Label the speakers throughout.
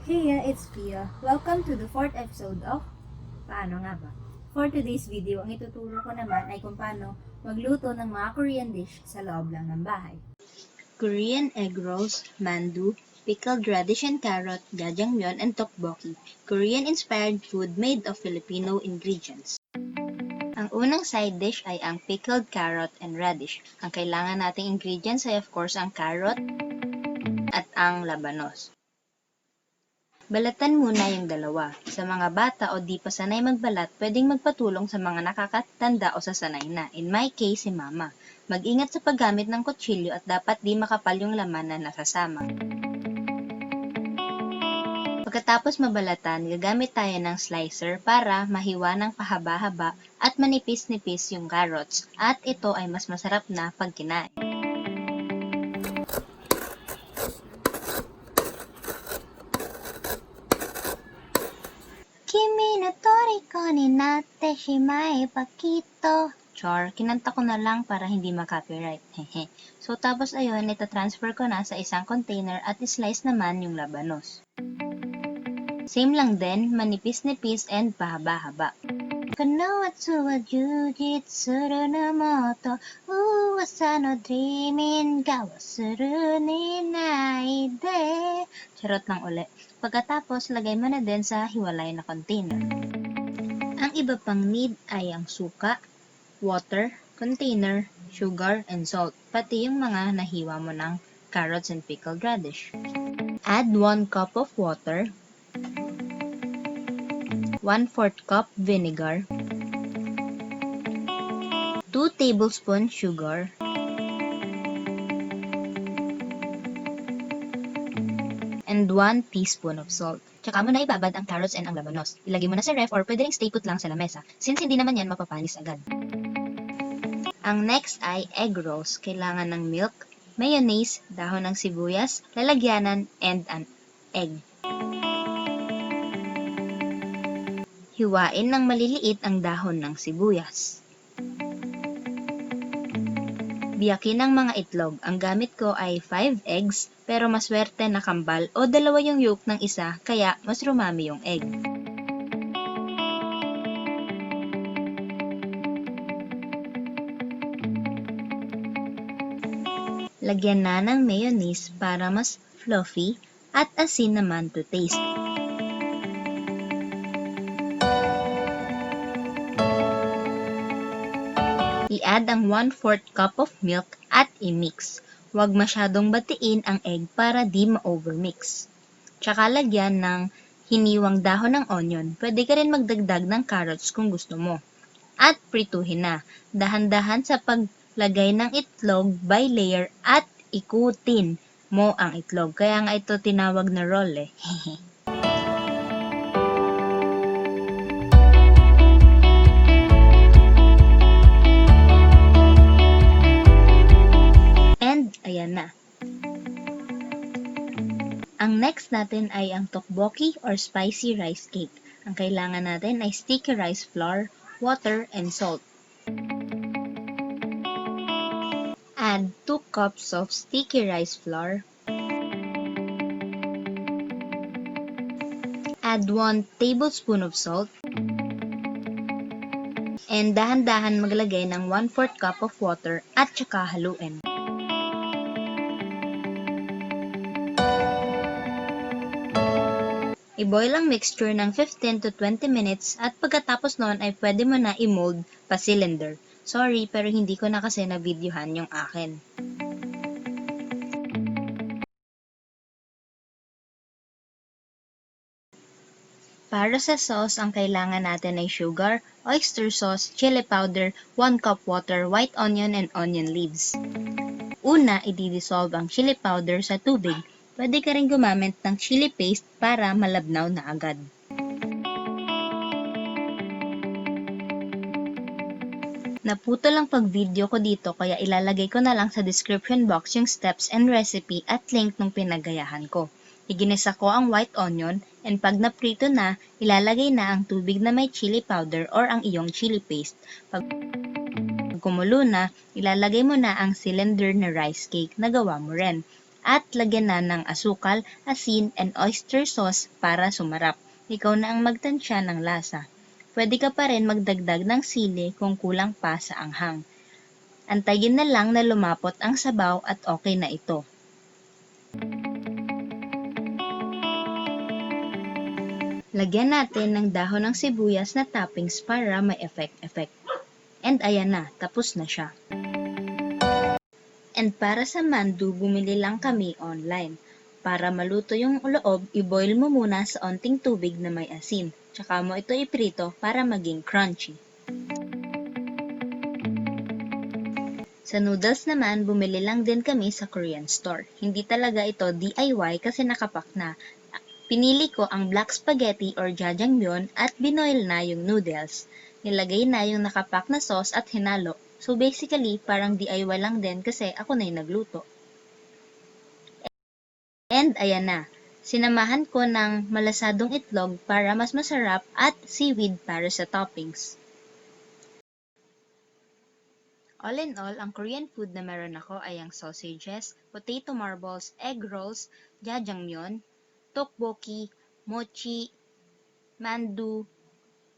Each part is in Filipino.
Speaker 1: Hey, it's Fiya. Welcome to the 4th episode of Paano Nga Ba? For today's video, ang ituturo ko naman ay kung paano magluto ng mga Korean dish sa loob lang ng bahay. Korean egg rolls, mandu, pickled radish and carrot, jjangmyeon, and tteokbokki. Korean-inspired food made of Filipino ingredients. Ang unang side dish ay ang pickled carrot and radish. Ang kailangan nating ingredients ay of course ang carrot at ang labanos. Balatan muna yung dalawa. Sa mga bata o di pa sanay magbalat, pwedeng magpatulong sa mga nakakatanda o sa sanay na. In my case, si mama. Mag-ingat sa paggamit ng kutsilyo at dapat di makapal yung laman na nasasama. Pagkatapos mabalatan, gagamit tayo ng slicer para mahiwa ng pahaba-haba at manipis-nipis yung carrots. At ito ay mas masarap na pag kinain. Kimi no toriko ni natte shimae pakito. Char, kinanta ko na lang para hindi ma-copyright. Hehe. So, tapos ayun, ita-transfer ko na sa isang container at slice naman yung labanos. Same lang din, manipis-nipis and pahaba-haba. Kanowatsu wa jujitsu no moto, uwasa no dreamin ga wasuru ni naide. Charot lang uli. Pagkatapos, lagay mo na din sa hiwalay na container. Ang iba pang need ay ang suka, water, container, sugar, and salt, pati yung mga nahiwa mo ng carrots and pickled radish. Add 1 cup of water, 1/4 cup vinegar, 2 tablespoons sugar, and 1 teaspoon of salt. Tsaka mo na ibabad ang carrots and ang labanos. Ilagay mo na sa ref or pwede rin stay put lang sa lamesa since hindi naman yan mapapanis agad. Ang next ay egg rolls. Kailangan ng milk, mayonnaise, dahon ng sibuyas, lalagyanan, and an egg. Hiwain ng maliliit ang dahon ng sibuyas. Biyakin ng mga itlog. Ang gamit ko ay 5 eggs, pero maswerte na kambal o dalawa yung yolk ng isa, kaya mas rumami yung egg. Lagyan na ng mayonnaise para mas fluffy at asin naman to taste. I-add ang 1/4 cup of milk at i-mix. Huwag masyadong batiin ang egg para di ma-overmix. Tsaka lagyan ng hiniwang dahon ng onion. Pwede ka rin magdagdag ng carrots kung gusto mo. At prituhin na. Dahan-dahan sa paglagay ng itlog by layer at ikutin mo ang itlog. Kaya nga ito tinawag na roll eh. Ayan na. Ang next natin ay ang tteokbokki or spicy rice cake. Ang kailangan natin ay sticky rice flour, water, and salt. Add 2 cups of sticky rice flour. Add 1 tablespoon of salt. And dahan-dahan maglagay ng 1/4 cup of water at saka haluin. I-boil ang mixture ng 15 to 20 minutes at pagkatapos noon ay pwede mo na i-mold pa cylinder. Sorry, pero hindi ko na kasi na-videohan yung akin. Para sa sauce, ang kailangan natin ay sugar, oyster sauce, chili powder, 1 cup water, white onion, and onion leaves. Una, i-dissolve ang chili powder sa tubig. Pwede ka rin gumamit ng chili paste para malabnaw na agad. Naputol lang pag-video ko dito kaya ilalagay ko na lang sa description box yung steps and recipe at link ng pinagayahan ko. Iginisa ko ang white onion and pag naprito na, ilalagay na ang tubig na may chili powder or ang iyong chili paste. Pag kumulo na, ilalagay mo na ang cylinder na rice cake na gawa mo rin. At lagyan na ng asukal, asin, and oyster sauce para sumarap. Ikaw na ang magtansya ng lasa. Pwede ka pa rin magdagdag ng sili kung kulang pa sa anghang. Antayin na lang na lumapot ang sabaw at okay na ito. Lagyan natin ng dahon ng sibuyas na toppings para may effect. And ayan na, tapos na siya. And para sa mandu, bumili lang kami online. Para maluto yung loob, i-boil mo muna sa onting tubig na may asin. Tsaka mo ito iprito para maging crunchy. Sa noodles naman, bumili lang din kami sa Korean store. Hindi talaga ito DIY kasi nakapak na. Pinili ko ang black spaghetti or jjangmyeon at binoil na yung noodles. Nilagay na yung nakapak na sauce at hinalo. So basically, parang DIY lang din kasi ako na yung nagluto. And ayan na, sinamahan ko ng malasadong itlog para mas masarap at seaweed para sa toppings. All in all, ang Korean food na meron ako ay ang sausages, potato marbles, egg rolls, jjangmyeon, tteokbokki, mochi, mandu,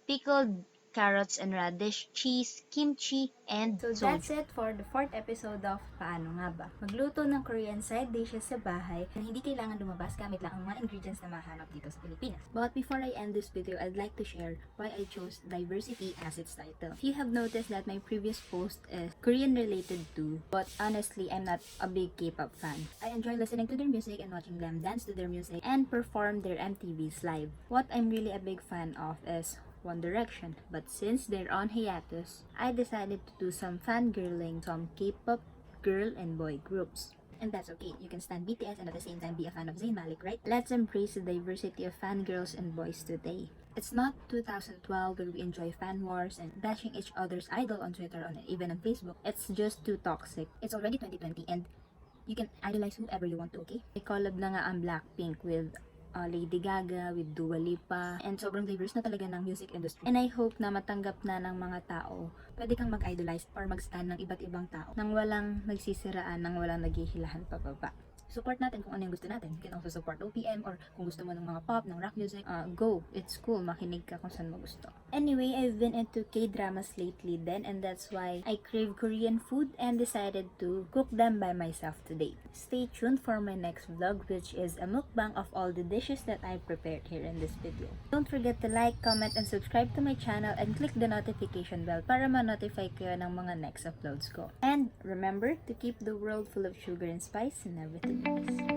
Speaker 1: pickled carrots and radish, cheese, kimchi, and
Speaker 2: So that's it for the 4th episode of Paano Nga Ba? Magluto ng Korean side dishes sa bahay na hindi kailangan lumabas gamit lang ang mga ingredients na mahanap dito sa Pilipinas. But before I end this video, I'd like to share why I chose diversity as its title. If you have noticed that my previous post is Korean related too, but honestly, I'm not a big K-pop fan. I enjoy listening to their music and watching them dance to their music and perform their MTVs live. What I'm really a big fan of is One Direction, but since they're on hiatus, I decided to do some fangirling some K-pop girl and boy groups. And that's okay, you can stand BTS and at the same time be a fan of Zayn Malik, right? Let's embrace the diversity of fangirls and boys today. It's not 2012 where we enjoy fan wars and bashing each other's idol on Twitter or even on Facebook. It's just too toxic. It's already 2020 and you can idolize whoever you want to, okay? May collab na nga ang Blackpink with Lady Gaga, with Dua Lipa, and sobrang diverse na talaga ng music industry. And I hope na matanggap na ng mga tao, pwede kang mag-idolize or mag-stan ng iba't ibang tao nang walang nagsisiraan, nang walang naghihilahan pababa. Support natin kung ano yung gusto natin. You can also support OPM or kung gusto mo ng mga pop, ng rock music, go. It's cool. Makinig ka kung saan mo gusto. Anyway, I've been into K-dramas lately then and that's why I crave Korean food and decided to cook them by myself today. Stay tuned for my next vlog which is a mukbang of all the dishes that I prepared here in this video. Don't forget to like, comment, and subscribe to my channel and click the notification bell para ma-notify kayo ng mga next uploads ko. And remember to keep the world full of sugar and spice and everything else.